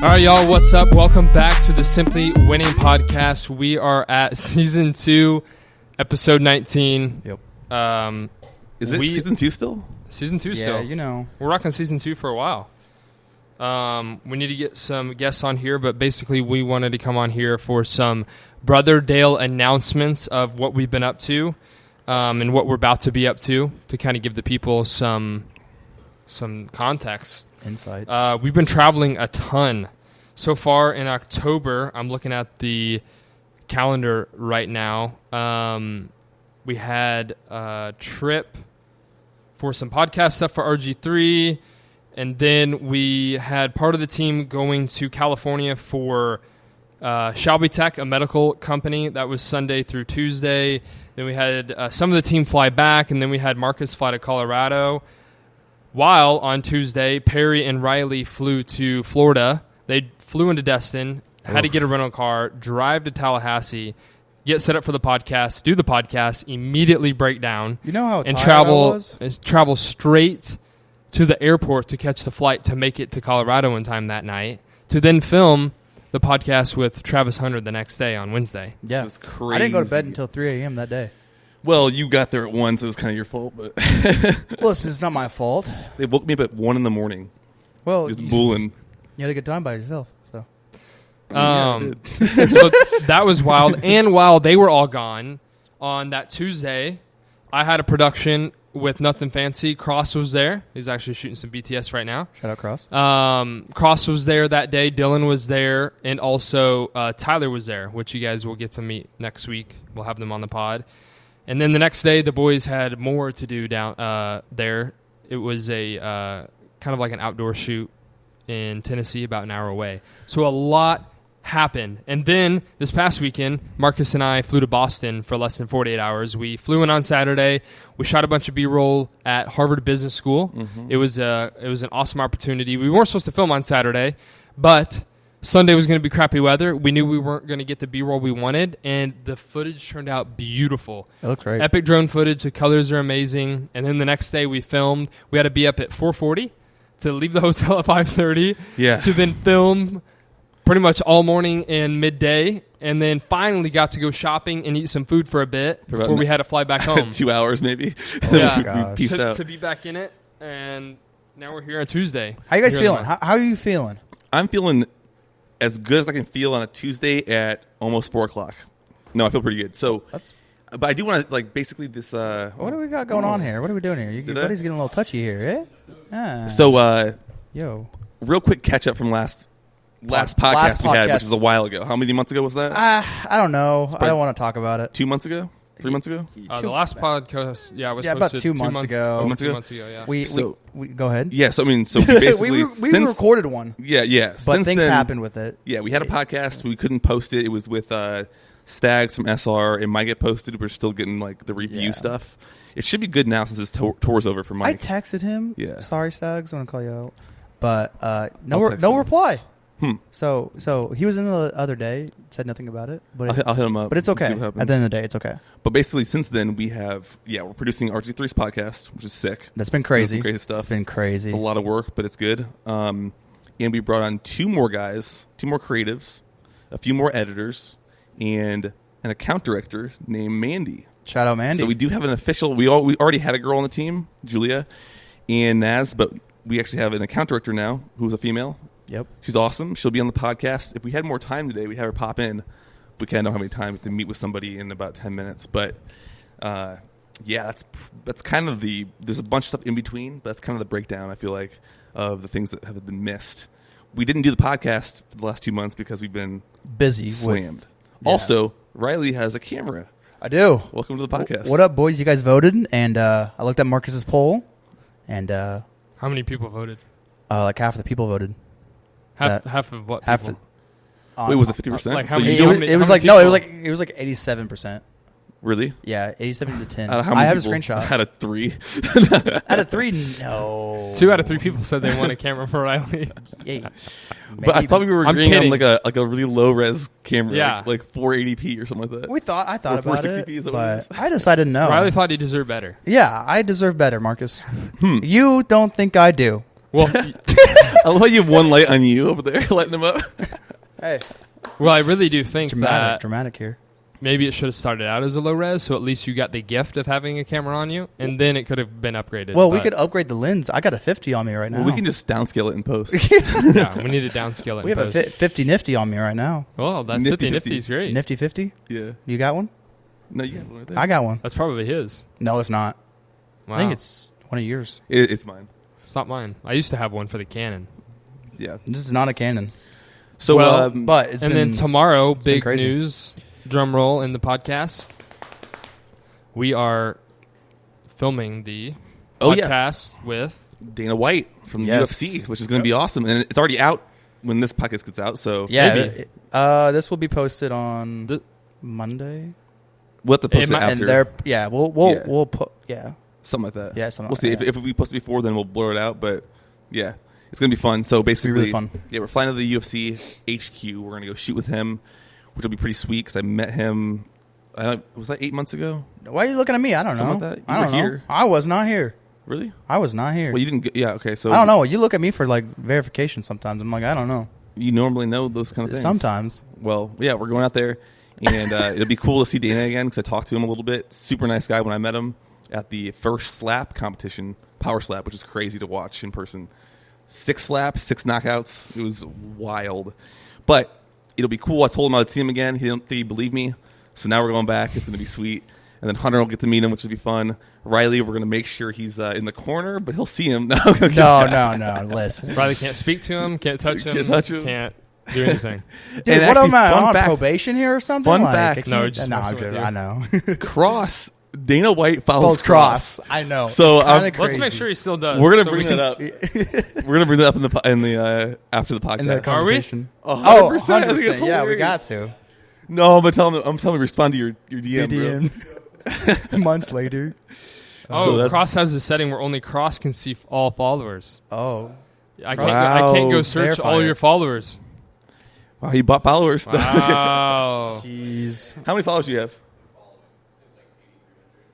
All right, y'all, what's up? Welcome back to the Simply Winning Podcast. We are at Season 2, Episode 19. Yep. Is it Season 2 still? Season 2 still. Yeah, you know. We're rocking Season 2 for a while. We need to get some guests on here, but basically we wanted to come on here for some Brother Dale announcements of what we've been up to and what we're about to be up to kind of give the people some context. Insights. We've been traveling a ton. So far in October, I'm looking at the calendar right now. We had a trip for some podcast stuff for RG3, and then we had part of the team going to California for Shelby Tech, a medical company. That was Sunday through Tuesday. Then we had some of the team fly back, and then we had Marcus fly to Colorado. While on Tuesday, Perry and Riley flew to Florida. They flew into Destin, had to get a rental car, drive to Tallahassee, get set up for the podcast, do the podcast, immediately break down. You know how and tired I was? travel straight to the airport to catch the flight to make it to Colorado in time that night, to then film the podcast with Travis Hunter the next day on Wednesday. Yeah. It's crazy. I didn't go to bed until 3 a.m. that day. Well, you got there at 1, so it was kind of your fault. But Listen, it's not my fault. they woke me up at 1 in the morning. Well, Just booling. you had a good time by yourself. So So that was wild. And while they were all gone on that Tuesday, I had a production with Nothing Fancy. Cross was there. He's actually shooting some BTS right now. shout out Cross. Cross was there that day. Dylan was there. And also Tyler was there, which you guys will get to meet next week. We'll have them on the pod. And then the next day, the boys had more to do down there. It was a kind of like an outdoor shoot in Tennessee, about an hour away. So a lot happened. And then this past weekend, Marcus and I flew to Boston for less than 48 hours. We flew in on Saturday. We shot a bunch of B-roll at Harvard Business School. Mm-hmm. It was an awesome opportunity. We weren't supposed to film on Saturday, but Sunday was going to be crappy weather. We knew we weren't going to get the B-roll we wanted, and the footage turned out beautiful. It looks great. Epic drone footage. The colors are amazing. And then the next day we filmed. We had to be up at 4:40 to leave the hotel at 5:30 to then film pretty much all morning and midday, and then finally got to go shopping and eat some food for a bit before we had to fly back home. 2 hours maybe. Yeah, Peace out. To be back in it, and now we're here on Tuesday. How you guys feeling? How are you feeling? I'm feeling as good as I can feel on a Tuesday at almost 4 o'clock. No, I feel pretty good. So, but I do want to, like, basically this... what do we got going on here? What are we doing here? Your buddy's getting a little touchy here, eh? So, yo. real quick catch-up from last podcast we had, which was a while ago. How many months ago was that? I don't know. I don't want to talk about it. 2 months ago? 3 months ago? The last podcast, was about posted 2 months ago. 2 months ago? 2 months ago, yeah. We go ahead. Yeah, so I mean, so basically... we recorded one. Yeah. But Since things then, happened with it. Yeah, we had a podcast. We couldn't post it. It was with Stags from SR. It might get posted. We're still getting like the review stuff. It should be good now since his tour's over for Mike. I texted him. Yeah. Sorry, Stags. I'm going to call you out. But no reply. So he was in the other day, said nothing about it. But I'll hit him up. But it's okay. At the end of the day, it's okay. But basically, since then, we're producing RG3's podcast, which is sick. That's been crazy. Crazy stuff. It's been crazy. It's a lot of work, but it's good. And we brought on 2 more guys, 2 more creatives, a few more editors, and an account director named Mandy. Shout out Mandy. So we do have an official. We already had a girl on the team, Julia and Naz, but we actually have an account director now who's a female. Yep. She's awesome. She'll be on the podcast. If we had more time today, we'd have her pop in. We kind of don't have any time to meet with somebody in about 10 minutes. But, that's kind of there's a bunch of stuff in between, but that's kind of the breakdown, I feel like, of the things that have been missed. We didn't do the podcast for the last 2 months because we've been busy. Slammed. Also, Riley has a camera. I do. Welcome to the podcast. What up, boys? You guys voted, and I looked at Marcus's poll, and how many people voted? Like half of the people voted. Half of what? Half. Wait, was it 50%? Like so how many? It was like 87%. Really? Yeah, 87 to 10. I have a screenshot. Out of 3. Out of 3, no. 2 out of 3 people said they want a camera for Riley. Yeah. But I thought we were agreeing kidding. on like a really low res camera, Yeah. like 480p or something like that. I thought about it, 460p, is that what but it is? I decided no. Riley thought he deserved better. Yeah, I deserve better, Marcus. You don't think I do. Well, I love how you have one light on you over there, lighting them up. Hey, I really do think that dramatic here. maybe it should have started out as a low res, so at least you got the gift of having a camera on you, and then it could have been upgraded. Well, we could upgrade the lens. I got a 50 on me right now. Well, we can just downscale it in post. Yeah, we need to downscale it. We have a 50 nifty on me right now. Well, that Nifty 50 is great. Nifty 50? Yeah. You got one? No, you have one right there. I got one. That's probably his. No, it's not. Wow. I think it's one of yours. It's mine. It's not mine. I used to have one for the Canon. Yeah. This is not a Canon. So, Well, But it's And been, then tomorrow, been big crazy. news, drum roll in the podcast. We are filming the podcast with Dana White from the Yes. UFC, which is going to be awesome. And it's already out when this podcast gets out. So Yeah, Maybe. this will be posted on Monday. we'll have to post it might- after. And Yeah. we'll put Something like that. Yeah, something we'll see. like that. If we post it before, then we'll blur it out. But yeah, it's going to be fun. So basically, really fun. Yeah, we're flying to the UFC HQ. We're going to go shoot with him, which will be pretty sweet because I met him. Was that 8 months ago? Why are you looking at me? I don't know. Something like that. You I don't were know. here. I was not here. Really? I was not here. Well, you didn't. Yeah. Okay. So I don't know. You look at me for like verification sometimes. I'm like, I don't know. You normally know those kind of things. Sometimes. Well, yeah, we're going out there, and it'll be cool to see Dana again because I talked to him a little bit. Super nice guy when I met him at the first slap competition, Power Slap, which is crazy to watch in person. 6 slaps, 6 knockouts. It was wild. But it'll be cool. I told him I would see him again. He didn't think he'd believe me. So now we're going back. It's going to be sweet. And then Hunter will get to meet him, which will be fun. Riley, we're going to make sure he's in the corner, but he'll see him. No. Listen. Riley can't speak to him, can't touch him, Can't touch him. can't do anything. Dude, And what actually, am I fun on fact- probation here or something? Fun like, fact- No, just messing with you. I know. Cross. Dana White follows Follows Cross. I know. So, It's kinda let's Let's crazy. make sure he still does. We're going to so bring we that up. We're going to bring that up in the after the podcast. in the Are we? conversation. 100%. Oh, I think it's 100%. Yeah, we hilarious. got to. No, I'm telling him respond to your DM, bro. Months later. Oh, So that's- Cross has a setting where only Cross can see all followers. Oh. I Wow. can't go search Verify all it. your followers. Wow, he bought followers. Wow. Jeez. How many followers do you have?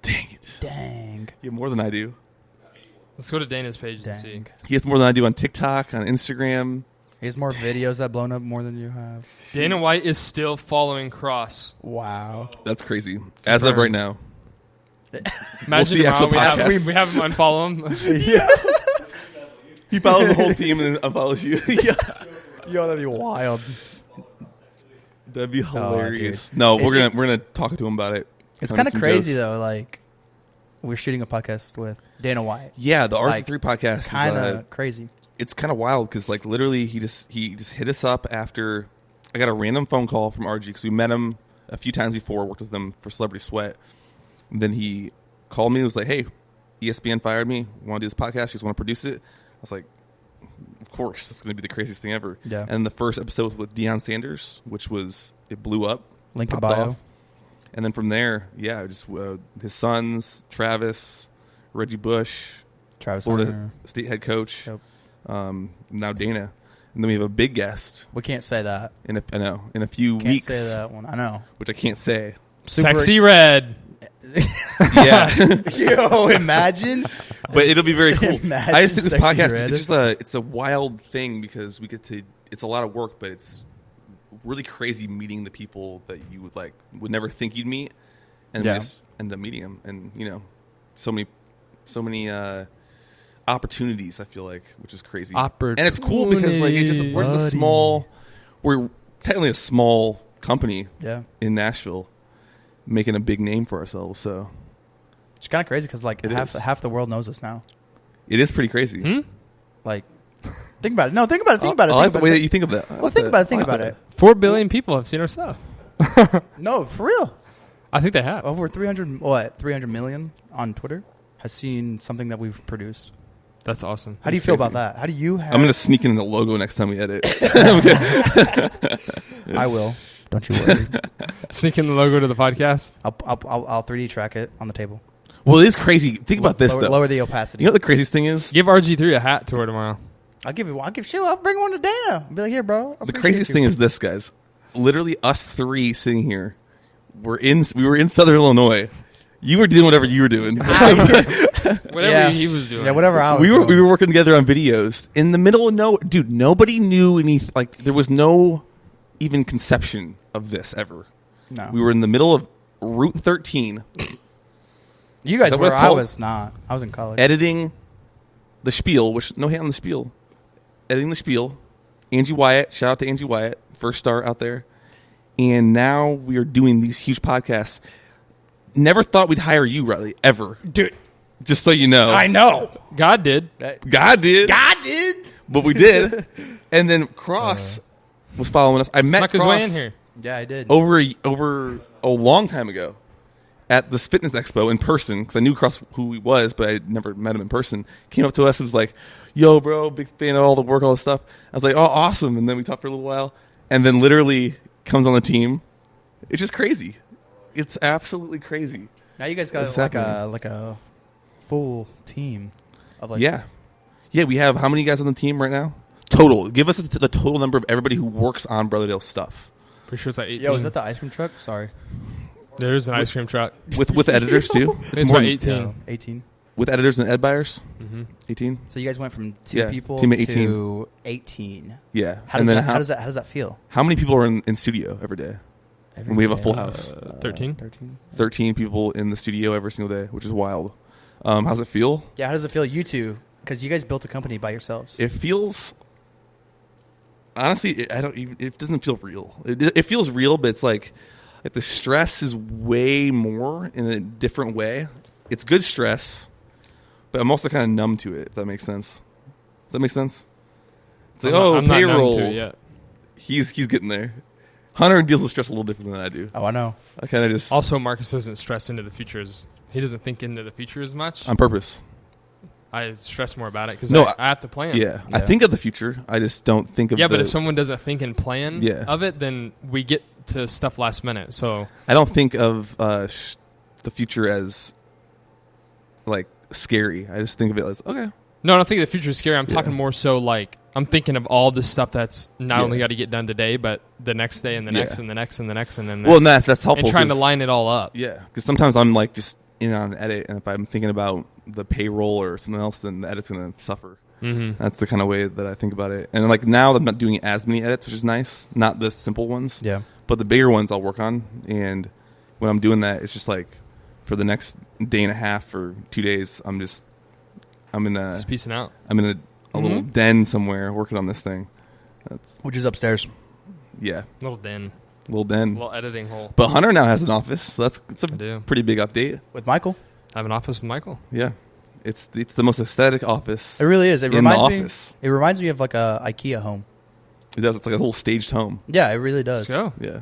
Dang it. Dang. You have more than I do. Let's go to Dana's page and see. Dang. He has more than I do on TikTok, on Instagram. He has more videos that blown up more than you have. Dana White is still following Cross. Wow. That's crazy. As of right now. Imagine see after tomorrow the podcast. we have him unfollow him. He follows the whole team and then unfollows you. Yeah. Yo, that'd be wild. That'd be hilarious. dude. No, we're gonna talk to him about it. It's Tell him kind of some crazy, jokes. though. Like, we're shooting a podcast with Dana White. Yeah, the Like, RG3 podcast is Kind of crazy. it's kind of wild because like literally he just hit us up after I got a random phone call from RG because we met him a few times before, worked with him for Celebrity Sweat. And then he called me and was like, "Hey, ESPN fired me. Want to do this podcast? You just want to produce it?" I was like, "Of course, that's going to be the craziest thing ever." Yeah. And the first episode was with Deion Sanders, which was it blew up. Link in popped bio. off. And then from there, yeah, just his sons, Travis, Reggie Bush, Travis Florida Hunter. State head coach, Yep. now Dana, and then we have a big guest We can't say that. in a few Can't weeks, say that one. I know. which I can't say. Sexy Red. Yeah, Yo, imagine. but it'll be very cool. Imagine I just think this Sexy podcast Red. it's just it's a wild thing because we get to. It's a lot of work, but it's really crazy meeting the people that you would never think you'd meet, and Yeah. we just end up meeting them, and so many opportunities. I feel like, which is crazy, and it's cool because like it's just, we're just Buddy. we're technically a small company Yeah. in Nashville, making a big name for ourselves. So It's kind of crazy because like It is. half the world knows us now. it is pretty crazy. Like, think about it. No, think about it. Think about it. I like think the about way it. that you think of that. Well, think about it. Think about it. 4 billion people have seen our stuff. No, for real. I think they have. Over 300 million on Twitter has seen something that we've produced. That's awesome. How do you That's feel crazy. about that? How do you have? I'm gonna sneak in the logo next time we edit. I will. Don't you worry. Sneak in the logo to the podcast. I'll 3D track it on the table. Well, it is crazy. Think about this though. Lower the opacity. You know what the craziest thing is? Give RG3 a hat to wear tomorrow. I'll give shit. I'll bring one to Dana. I'll be like, here, bro. The craziest thing is this, guys. Literally, us three sitting here. We were in Southern Illinois, You were doing whatever you were doing. Whatever he was doing. Yeah, whatever I was we doing. were working together on videos in the middle of dude. Nobody knew any. Like there was no even conception of this ever. No. We were in the middle of Route 13. You guys Is that what were. it's I called? was not. I was in college. Editing the spiel, which no hate on the spiel. Editing the spiel. Angie Wyatt, shout out to Angie Wyatt, first star out there. And now we are doing these huge podcasts. Never thought we'd hire you, Riley, ever. Dude, Just so you know. I know. God did. God did. God did. But we did. And then Cross was following us. I met Snuck his Cross way in here. Yeah, I did. over a long time ago at this fitness expo in person because I knew Cross who he was, but I never met him in person. Came up to us and was like, "Yo, bro, big fan of all the work, all the stuff." I was like, "Oh, awesome!" And then we talked for a little while, and then literally comes on the team. It's just crazy. It's absolutely crazy. Now you guys got What's like happening? a full team of like. Yeah. We have how many guys on the team right now? Total. Give us the total number of everybody who works on Brotherdale stuff Pretty sure it's like 18. Yo, is that the ice cream truck? Sorry. There's an ice cream truck. with editors too. It's more about than- 18. Yeah, 18. with editors and ed buyers. Mm-hmm. 18. So you guys went from 2 Yeah, people team of to 18. Yeah. How and does then that how does that feel? how many people are in studio every day? Every We have a day? full house. 13. 13. 13 people in the studio every single day, which is wild. How's it feel? Yeah, how does it feel, you two? Because you guys built a company by yourselves. It feels honestly, it doesn't feel real. It feels real, but it's like the stress is way more in a different way. It's good stress, but I'm also kind of numb to it. If that makes sense. Does that make sense? It's like, I'm not numb payroll. to it yet. He's getting there. Hunter deals with stress a little different than I do. Oh, I know. I kind of just Also, Marcus doesn't stress into the future. He doesn't think into the future as much. on purpose. I stress more about it because No, I have to plan. Yeah. I Yeah. think of the future. I just don't think of. Yeah, but if someone doesn't think and plan Yeah. of it, then we get to stuff last minute. So I don't think of the future as like scary. I just think of it as okay. no, I don't think the future is scary. I'm Yeah. talking more so like I'm thinking of all this stuff that's not Yeah. only got to get done today, but the next day and the Yeah. next and the next and the next and then Well, and that's helpful. and trying to 'cause- line it all up. Yeah, because sometimes I'm like just in on an edit, and if I'm thinking about the payroll or something else, then the edit's gonna suffer. Mm-hmm. That's the kind of way that I think about it. And like now, I'm not doing as many edits, which is nice. Not the simple ones, Yeah. but the bigger ones I'll work on. And when I'm doing that, it's just like for the next day and a half or 2 days, I'm in a Just piecing out. a little den somewhere working on this thing. That's Which is upstairs. yeah, Little den, little den. little editing hole. But Hunter now has an office, so it's a I do. pretty big update. With Michael. I have an office with Michael. Yeah, it's the most aesthetic office. It really is. It in the reminds me. office. It reminds me of like a IKEA home. It does. It's like a whole staged home. Yeah, it really does. Let's go. Yeah.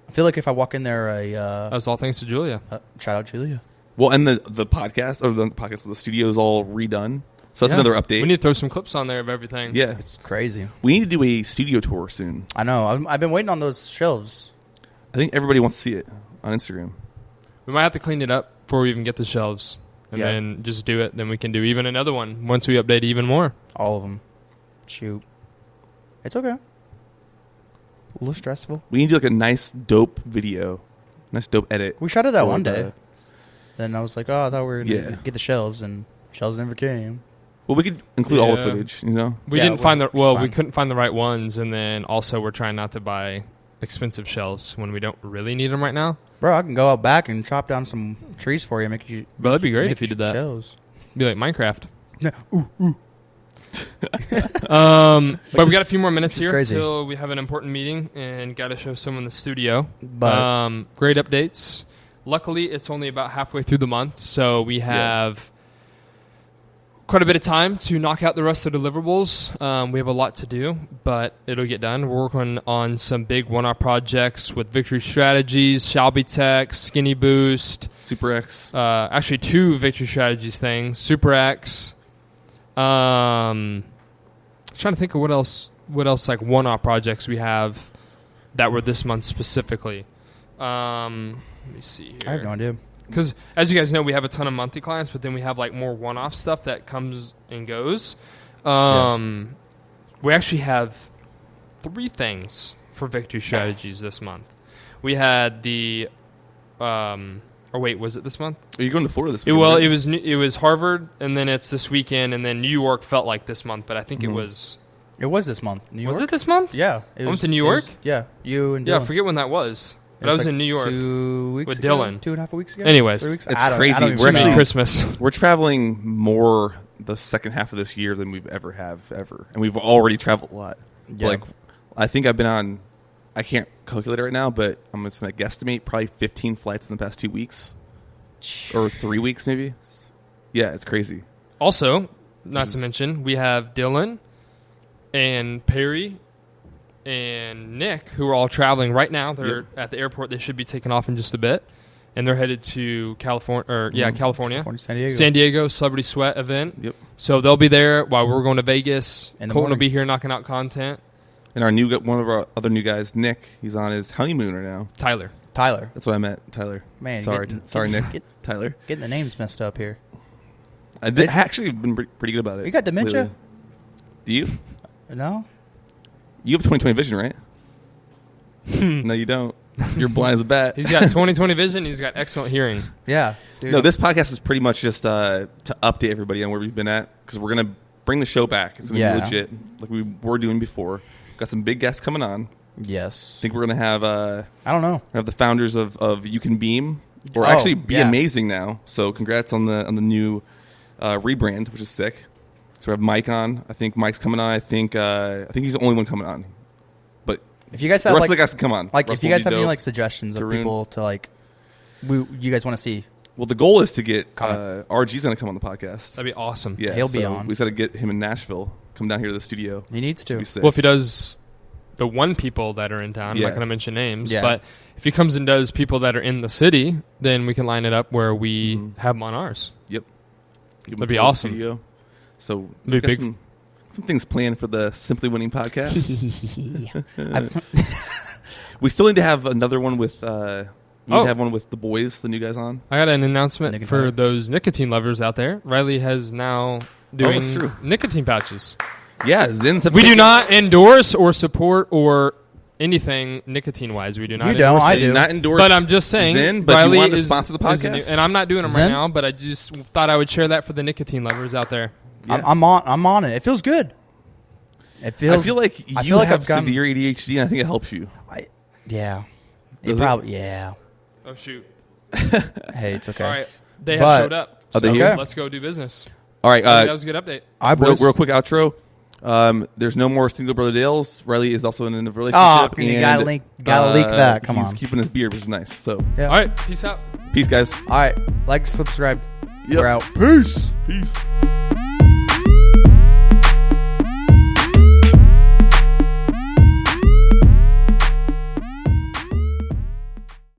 I feel like if I walk in there, That's all thanks to Julia. shout out Julia. Well, and the podcast or the podcast, but the studio is all redone. So that's Yeah. another update. We need to throw some clips on there of everything. Yeah. It's crazy. We need to do a studio tour soon. I know. I've been waiting on those shelves. I think everybody wants to see it on Instagram. We might have to clean it up before we even get the shelves. And Yeah. then just do it. Then we can do even another one once we update even more. All of them. Shoot. It's okay. A little stressful. We need to do like a nice, dope video, nice, dope edit. We shot it that for one the- day. Then I was like, oh, I thought we were going to Yeah. get the shelves, and shelves never came. Well, we could include all the Yeah. footage. You know. We Yeah, didn't find the which is we fine. couldn't find the right ones, and then also we're trying not to buy expensive shelves when we don't really need them right now. Bro, I can go out back and chop down some trees for you. Make you. But that'd be great make if you did that. Shelves. Be like Minecraft. No. But we got a few more minutes which is here crazy. until we have an important meeting and got to show someone the studio. But Great updates. Luckily, it's only about halfway through the month, so we have quite a bit of time to knock out the rest of the deliverables. We have a lot to do, but it'll get done. We're working on some big one-off projects with Victory Strategies, Shelby Tech, Skinny Boost. Super X. Actually, 2 Victory Strategies things. Super X. Trying to think of what else like one-off projects we have that were this month specifically. Let me see here. I have no idea. Because as you guys know, we have a ton of monthly clients, but then we have like more one-off stuff that comes and goes. We actually have 3 things for Victory Strategies this month. We had the Or wait, was it this month? Are you going to Florida this week? Well, it was Harvard, and then it's this weekend, and then New York felt like this month, but I think it was. It was this month. New York. Was it this month? Yeah. I went to New York? Yeah. You and Dylan. Yeah, I forget when that was. But I was in New York 2 weeks with ago? Dylan. 2.5 weeks ago? Anyways. 3 weeks? It's I don't crazy. even We're actually know. Christmas. We're traveling more the second half of this year than we've ever. And we've already traveled a lot. Yeah. Like, I think I've been on, I can't calculate it right now, but I'm just going to guesstimate probably 15 flights in the past 2 weeks. Or 3 weeks, maybe. Yeah, it's crazy. Also, not to mention, we have Dylan and Perry and Nick, who are all traveling right now. They're at the airport. They should be taking off in just a bit. And they're headed to California. California. San Diego Celebrity Sweat event. Yep. So they'll be there while we're going to Vegas. In the Colton will morning. be here knocking out content. And one of our other new guys, Nick, he's on his honeymoon right now. Tyler. That's what I meant, Tyler. Man, sorry, Nick. Tyler. Getting the names messed up here. I actually have been pretty good about it. You got dementia? lately. Do you? No? You have 20/20 vision, right? No, you don't. You're blind as a bat. He's got 20/20 vision. He's got excellent hearing. Yeah. Dude. No, this podcast is pretty much just to update everybody on where we've been at, because we're going to bring the show back. It's going to be legit, like we were doing before. Got some big guests coming on. Yes. I think we're going to have I don't know. have the founders of You Can Beam, or actually Be Amazing now. So congrats on the new rebrand, which is sick. So we have Mike on. I think Mike's coming on. I think he's the only one coming on. But if you guys the have rest of the guys can come on. like, Russell if you guys have any dope. like suggestions of Tarun. people to like, you guys want to see, Well, the goal is to get Comment. RG's going to come on the podcast. That'd be awesome. Yeah, He'll be so on. We just got to get him in Nashville. Come down here to the studio. he needs to. Be sick. Well, if he does the one people that are in town, I'm not going to mention names, but if he comes and does people that are in the city, then we can line it up where we have them on ours. Yep. Give him That'd a be tour of the awesome. studio. So Be we got big. some things planned for the Simply Winning podcast. We still need to have another one with. We need to have one with the boys, the new guys on. I got an announcement Nicotine. for those nicotine lovers out there. Riley has now doing that's true. nicotine pouches. Yeah, Zen's. We do not endorse or support or anything nicotine-wise. We do not You don't, endorse I it. do. Not endorse. But I'm just saying, Zen, but Riley you want to is sponsor the is a new- podcast. and I'm not doing them Zen? right now, but I just thought I would share that for the nicotine lovers out there. Yeah. I'm on it. It feels good. It feels. I feel like I you feel like have I've gotten- severe ADHD, and I think it helps you. Yeah. Does It it? probably. Yeah. Oh, shoot. Hey, it's okay. All right. They But- have showed up. Are they So here? Let's go do business. All right, I think that was a good update. I real quick outro. There's no more single brother Dales. Riley is also in a relationship. Oh, you and, gotta leak that. Come he's on. keeping his beard, which is nice. So, Yeah. All right. Peace out. peace, guys. All right. Like, subscribe. Yep. We're out. Peace. Peace.